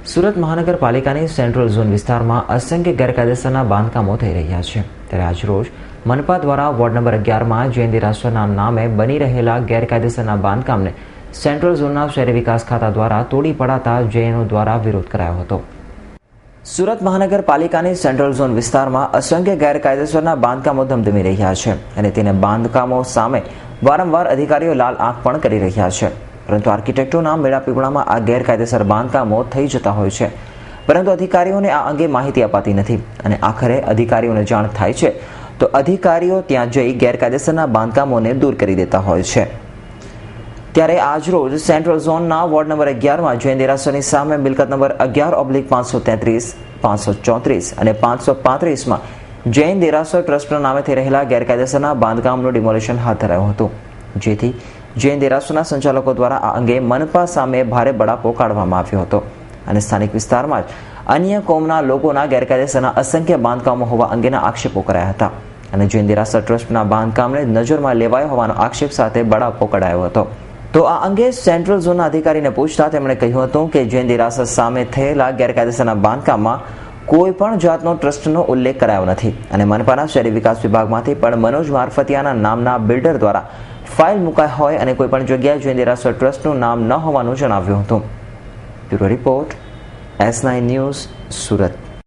સુરત મહાનગરપાલિકાની central zone વિસ્તારમાં અસંખ્ય ગેરકાયદેસરના બાંધકામો થઈ રહ્યા છે. ત્યારે આજરોજ મનપા દ્વારા વોર્ડ નંબર 11માં જૈન દેરાસરના નામે બની રહેલા ગેરકાયદેસરના બાંધકામને સેન્ટ્રલ ઝોનના શહેરી વિકાસ ખાતા દ્વારા તોડી પડાતા જૈનો દ્વારા વિરોધ કરાયો હતો. સુરત મહાનગરપાલિકાની સેન્ટ્રલ ઝોન વિસ્તારમાં અસંખ્ય ગેરકાયદેસરના બાંધકામો ધમધમી રહ્યા છે અને તેને બાંધકામો સામે વારંવાર અધિકારીઓ લાલ આંખ પણ કરી રહ્યા છે. પરંતુ આર્કિટેક્ટોના મેળાપીપળામાં આ ગેરકાયદેસર બાંધકામો થઈ જતા હોય છે, પરંતુ અધિકારીઓને આ અંગે માહિતી અપાતી નથી અને આખરે અધિકારીઓને જાણ થાય છે તો અધિકારીઓ ત્યાં જઈ ગેરકાયદેસરના બાંધકામોને દૂર કરી દેતા હોય છે. ત્યારે આજરોજ સેન્ટ્રલ ઝોનના વોર્ડ નંબર 11માં જૈન દેરાસરની સામે મિલકત નંબર 11/533, 534 અને 535માં જૈન દેરાસર ટ્રસ્ટના નામે થઈ રહેલા ગેરકાયદેસરના બાંધકામનું ડિમોલિશન હાથ ધરાયું હતું, જેથી જૈન દેરાસરના સંચાલકો દ્વારા આ અંગે મનપા સામે ભારે બળાપો કાઢવામાં આવ્યો હતો અને સ્થાનિક વિસ્તારમાં જ અન્ય કોમના લોકોના ગેરકાયદેસરના અસંખ્ય બાંધકામો હોવા અંગેના આક્ષેપો કરાયા હતા અને જૈન દેરાસર ટ્રસ્ટના બાંધકામને નજરમાં લેવાયો હોવાનો આક્ષેપ સાથે બળાપો કઢાયો હતો. તો આ અંગે સેન્ટ્રલ ઝોનના અધિકારીને પૂછતા તેમણે કહ્યું હતું કે જૈન દેરાસર સામે થયેલા ગેરકાયદેસરના બાંધકામમાં કોઈ પણ જાતનો ટ્રસ્ટનો ઉલ્લેખ કરાયો નથી અને મનપાના શહેરી વિકાસ વિભાગમાંથી પણ મનોજ મારફતિયાના નામના બિલ્ડર દ્વારા ફાઇલ મુકાઈ હોય અને કોઈ પણ જગ્યાએ જૈન દેરાસર ટ્રસ્ટનું નામ ન હોવાનું જણાવ્યું હતું. Bureau report S9 news, Surat.